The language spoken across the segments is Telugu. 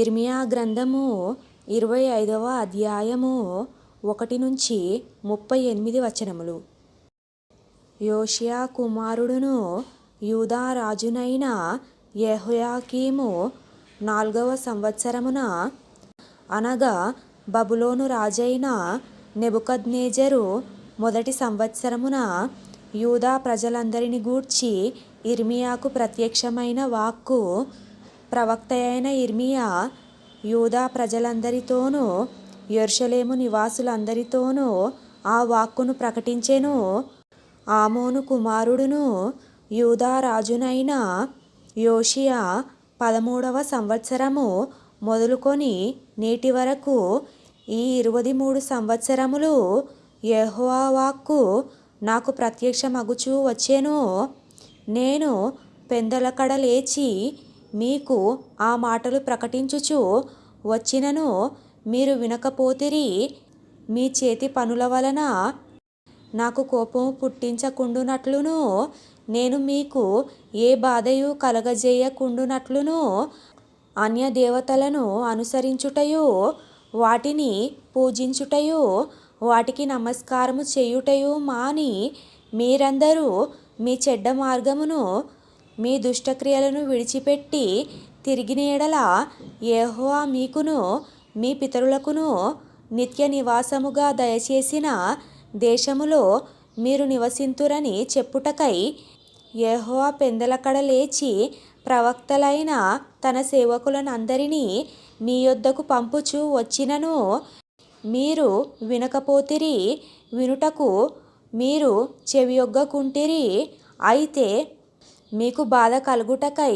ఇర్మియా గ్రంథము 25వ అధ్యాయము 1-38 వచనములు. యోషియా కుమారుడును యూదా రాజునైన యెహోయాకీము 4వ సంవత్సరమున, అనగా బబులోను రాజైన నెబుకద్నెజరు మొదటి సంవత్సరమున, యూదా ప్రజలందరిని గూర్చి ఇర్మియాకు ప్రత్యక్షమైన వాక్కు. ప్రవక్తయైన ఇర్మియా యూదా ప్రజలందరితోనూ యెరూషలేము నివాసులందరితోనూ ఆ వాక్కును ప్రకటించెను. ఆమోను కుమారుడును యూదా రాజునైన యోషియా 13వ సంవత్సరము మొదలుకొని నేటి వరకు ఈ 23 సంవత్సరములు యెహోవా వాక్కు నాకు ప్రత్యక్షమగుచూ వచ్చెను. నేను పెందలకడ లేచి మీకు ఆ మాటలు ప్రకటించుచు వచ్చినను మీరు వినకపోతిరి. మీ చేతి పనుల వలన నాకు కోపము పుట్టించకుండునట్లును, నేను మీకు ఏ బాధయు కలగజేయకుండునట్లును, అన్యదేవతలను అనుసరించుటయు, వాటిని పూజించుటయు, వాటికి నమస్కారము చేయుటయు మాని మీరందరూ మీ చెడ్డ మార్గమును, మీ దుష్టక్రియలను విడిచిపెట్టి తిరిగిన యెడల యెహోవా మీకును మీ పితరులకును నిత్య నివాసముగా దయచేసిన దేశములో మీరు నివసింతురని చెప్పుటకై యెహోవా పెందలకడ లేచి ప్రవక్తలైన తన సేవకులనందరినీ మీ యొద్దకు పంపుచూ వచ్చినను మీరు వినకపోతిరి. వినుటకు మీరు చెవియొగ్గకుంటిరి. అయితే మీకు బాధ కలుగుటకై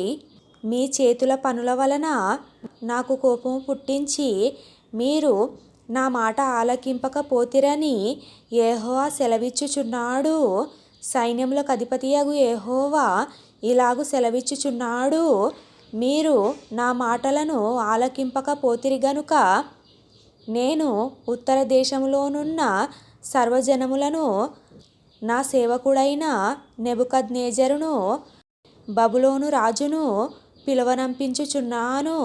మీ చేతుల పనుల వలన నాకు కోపము పుట్టించి మీరు నా మాట ఆలకింపకపోతిరని యెహోవా సెలవిచ్చుచున్నాడు. సైన్యములకు అధిపతియగు యెహోవా ఇలాగు సెలవిచ్చుచున్నాడు, మీరు నా మాటలను ఆలకింపకపోతిరి గనుక నేను ఉత్తర దేశములోనున్న సర్వజనములను నా సేవకుడైన నెబుకద్నెజరును బబులోను రాజును పిలువనంపించుచున్నాను.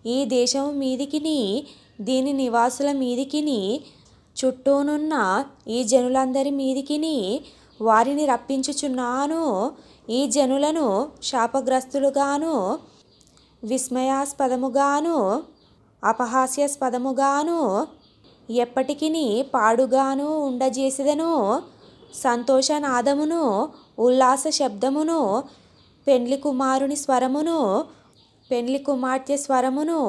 ఈ దేశము మీదికిని దీని నివాసుల మీదికిని చుట్టూనున్న ఈ జనులందరి మీదికిని వారిని రప్పించుచున్నాను. ఈ జనులను శాపగ్రస్తులుగాను, విస్మయాస్పదముగాను, అపహాస్యాస్పదముగాను, ఎప్పటికిని పాడుగాను ఉండజేసెదను. సంతోషనాదమును, ఉల్లాస శబ్దమును, పెండ్లి కుమారుని స్వరమును, పెండ్లి కుమార్తె స్వరమును,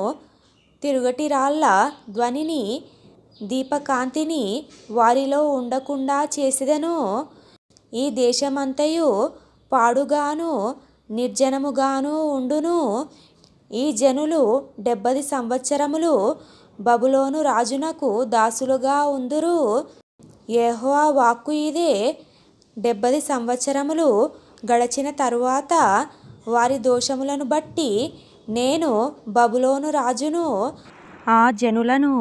తిరుగటి రాళ్ల ధ్వనిని, దీపకాంతిని వారిలో ఉండకుండా చేసెదను. ఈ దేశమంతయు పాడుగాను నిర్జనముగాను ఉండును. ఈ జనులు 70 సంవత్సరములు బబులోను రాజునకు దాసులుగా ఉందురు. యెహోవా వాక్కు ఇదే. 70 సంవత్సరములు గడచిన తరువాత వారి దోషములను బట్టి నేను బబులోను రాజును, ఆ జనులను,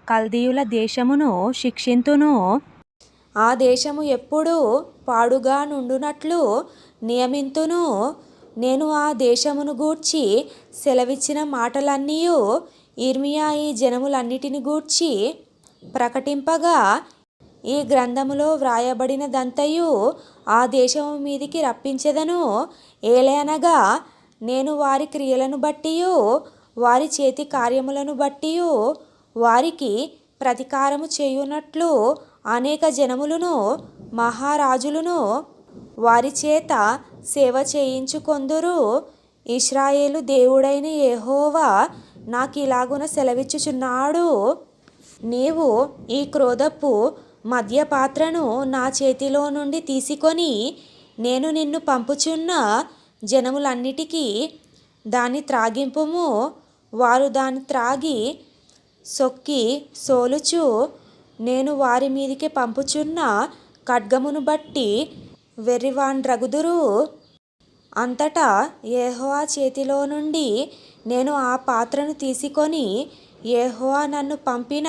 కల్దీయుల దేశమును శిక్షింతును. ఆ దేశము ఎప్పుడూ పాడుగా నుండునట్లు నియమింతును. నేను ఆ దేశమును గూర్చి సెలవిచ్చిన మాటలన్నీయు ఇర్మియా ఈ జనములన్నిటిని గూర్చి ప్రకటింపగా ఈ గ్రంథములో వ్రాయబడినదంతయు ఆ దేశము మీదికి రప్పించెదను. ఏలయనగా నేను వారి క్రియలను బట్టియు వారి చేతి కార్యములను బట్టియు వారికి ప్రతీకారము చేయునట్లు అనేక జనములను, మహారాజులను వారి చేత సేవ చేయించుకొందురు. ఇశ్రాయేలు దేవుడైన యెహోవా నాకిలాగున సెలవిచ్చుచున్నాడు, నీవు ఈ క్రోధపు మద్యపాత్రను నా చేతిలో నుండి తీసుకొని నేను నిన్ను పంపుచున్న జనములన్నిటికీ దాన్ని త్రాగింపుము. వారు దాన్ని త్రాగి సొక్కి సోలుచు నేను వారి మీదికి పంపుచున్న ఖడ్గమును బట్టి వెర్రివాండ్రగుదురు. అంతటా యెహోవా చేతిలో నుండి నేను ఆ పాత్రను తీసుకొని యెహోవా నన్ను పంపిన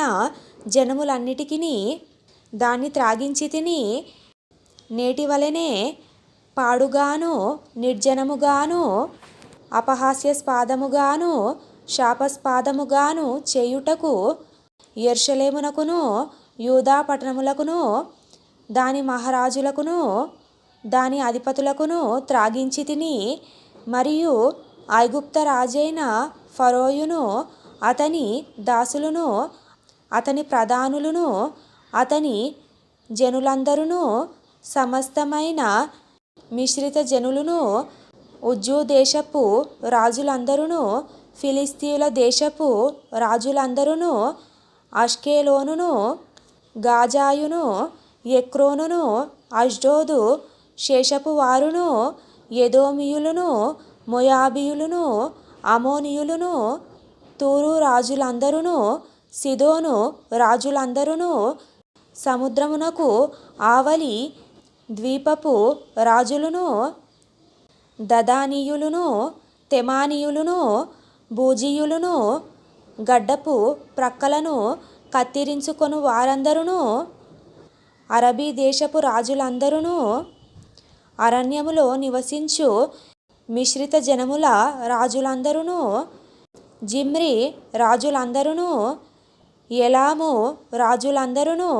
జనములన్నిటికిని దాన్ని త్రాగించితిని. నేటివలెనే పాడుగాను నిర్జనముగాను అపహాస్యాస్పదముగాను శాపస్పాదముగాను చేయుటకు యెరూషలేమునకును యూదా పట్టణములకును దాని మహారాజులకును దాని అధిపతులకును త్రాగించి తిని, మరియు ఐగుప్త రాజైన ఫరోయును అతని దాసులను అతని ప్రధానులను అతని జనులందరూ సమస్తమైన మిశ్రిత జనులను ఉజ్జు దేశపు రాజులందరూ ఫిలిస్తీయుల దేశపు రాజులందరూ అష్కెలోనును గాజాయును ఎక్రోనును అష్డోదు శేషపు వారును ఎదోమీయులను మోయాబీయులను అమోనీయులను తూరు రాజులందరూ సిదోను రాజులందరూ సముద్రమునకు ఆవలి ద్వీపపు రాజులను దదానీయులను తెమానీయులను బూజీయులను గడ్డపు ప్రక్కలను కత్తిరించుకొను వారందరూ అరబీ దేశపు రాజులందరూ అరణ్యములో నివసించు మిశ్రిత జనముల రాజులందరూ జిమ్రి రాజులందరూ ఎలాము రాజులందరూ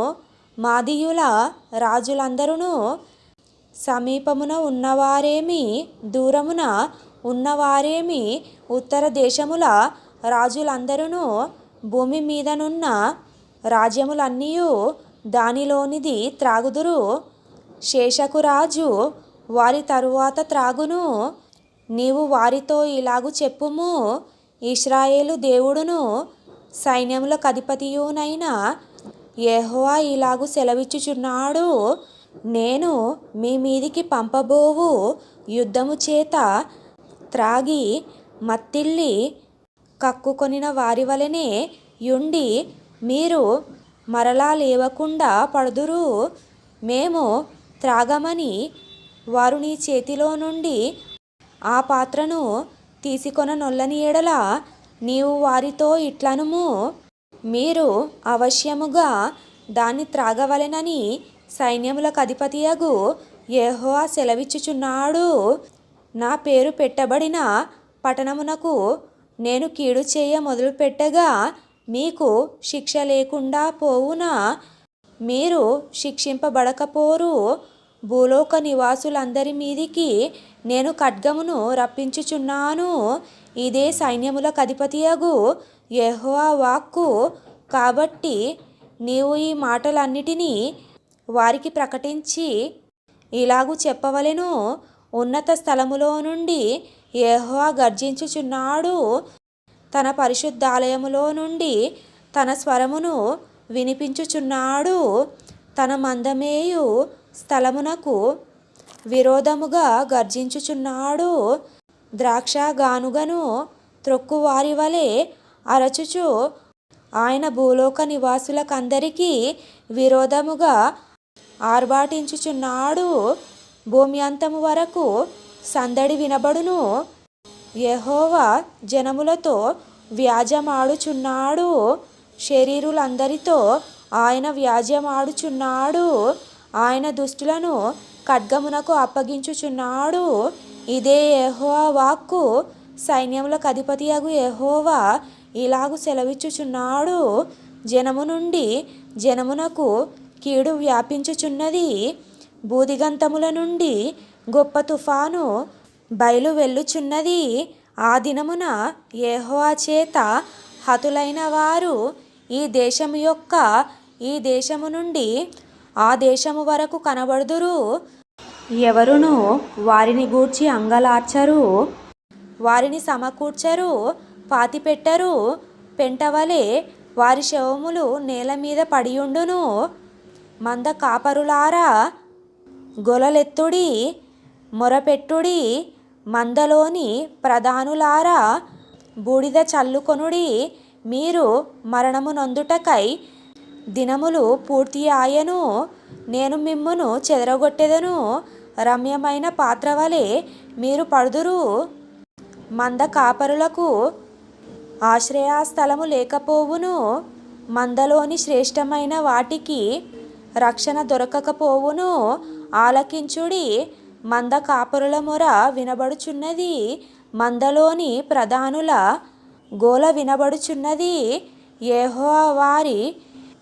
మాదీయుల రాజులందరూ సమీపమున ఉన్నవారేమి దూరమున ఉన్నవారేమి ఉత్తర దేశముల రాజులందరూ భూమి మీదనున్న రాజ్యములన్నీయు దానిలోనిది త్రాగుదురు. శేషకు రాజు వారి తరువాత త్రాగును. నీవు వారితో ఇలాగు చెప్పుము, ఇశ్రాయేలు దేవుడును సైన్యములకు అధిపతియునైన యెహోవా ఇలాగు సెలవిచ్చుచున్నాడు, నేను మీ మీదికి పంపబోవు యుద్ధము చేత త్రాగి మత్తిల్లి కక్కుకొనిన వారి వలెనే యుండి మీరు మరలా లేవకుండా పడుదురు. మేము త్రాగమని వారు నీ చేతిలో నుండి ఆ పాత్రను తీసుకొననొల్లని ఎడల నీవు వారితో ఇట్లనుము, మీరు అవశ్యముగా దాన్ని త్రాగవలెనని సైన్యములకు అధిపతియగు యెహోవా సెలవిచ్చుచున్నాడు. నా పేరు పెట్టబడిన పట్టణమునకు నేను కీడు చేయ మొదలుపెట్టగా మీకు శిక్ష లేకుండా పోవునా? మీరు శిక్షింపబడకపోరు. భూలోక నివాసులందరి మీదికి నేను ఖడ్గమును రప్పించుచున్నాను. ఇదే సైన్యములకు అధిపతియగు యెహోవా వాక్కు. కాబట్టి నీవు ఈ మాటలన్నిటినీ వారికి ప్రకటించి ఇలాగు చెప్పవలెను, ఉన్నత స్థలములో నుండి యెహోవా గర్జించుచున్నాడు. తన పరిశుద్ధాలయములో నుండి తన స్వరమును వినిపించుచున్నాడు. తన మందమేయు స్థలమునకు విరోధముగా గర్జించుచున్నాడు. ద్రాక్ష గానుగను త్రొక్కువారి వలె అరచుచు ఆయన భూలోక నివాసులకందరికీ విరోధముగా ఆర్భాటించుచున్నాడు. భూమి అంతము వరకు సందడి వినబడును. యెహోవా జనములతో వ్యాజ్యమాడుచున్నాడు. శరీరులందరితో ఆయన వ్యాజ్యమాడుచున్నాడు. ఆయన దుష్టులను ఖడ్గమునకు అప్పగించుచున్నాడు. ఇదే యెహోవా వాక్కు. సైన్యములకు అధిపతియగు యెహోవా ఇలాగు సెలవిచ్చుచున్నాడు, జనము నుండి జనమునకు కీడు వ్యాపించుచున్నది. భూదిగంతముల నుండి గొప్ప తుఫాను బయలు వెళ్ళుచున్నది. ఆ దినమున యెహోవా చేత హతులైన వారు ఈ దేశము నుండి ఆ దేశము వరకు కనబడుదురు. ఎవరును వారిని గూర్చి అంగలార్చరు, వారిని సమకూర్చరు, పాతిపెట్టరు. పెంటవలే వారి శవములు నేల మీద పడియుండును. మంద కాపరులారా, గొలలెత్తుడి, మొరపెట్టుడి. మందలోని ప్రధానులారా, బూడిద చల్లుకొనుడి. మీరు మరణము నొందుటకై దినములు పూర్తి ఆయను. నేను మిమ్మును చెదరగొట్టెదను. రమ్యమైన పాత్ర వలె మీరు పడుదురు. మంద కాపరులకు ఆశ్రయస్థలము లేకపోవును. మందలోని శ్రేష్టమైన వాటికి రక్షణ దొరకకపోవును. ఆలకించుడి, మంద కాపరుల మొర వినబడుచున్నది. మందలోని ప్రధానుల గోల వినబడుచున్నది. యెహోవా వారి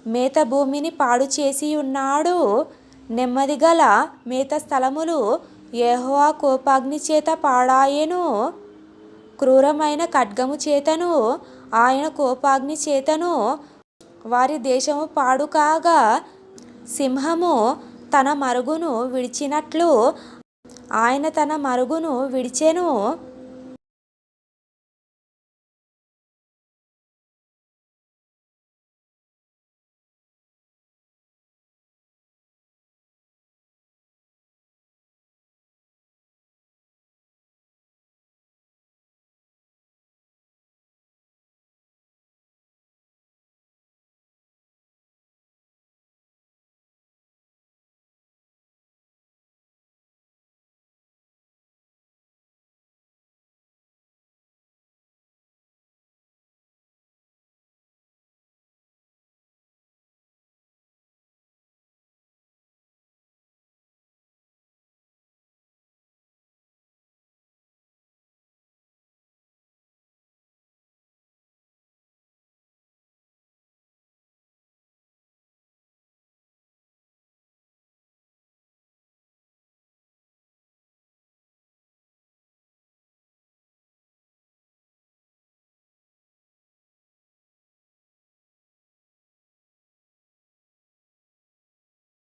మేత భూమిని పాడు చేసి ఉన్నాడు. నెమ్మదిగల మేత స్థలములు యెహోవా కోపాగ్ని చేత పాడాయెను. క్రూరమైన ఖడ్గము చేతను ఆయన కోపాగ్ని చేతను వారి దేశము పాడు కాగా, సింహము తన మరుగును విడిచినట్లు ఆయన తన మరుగును విడిచెను.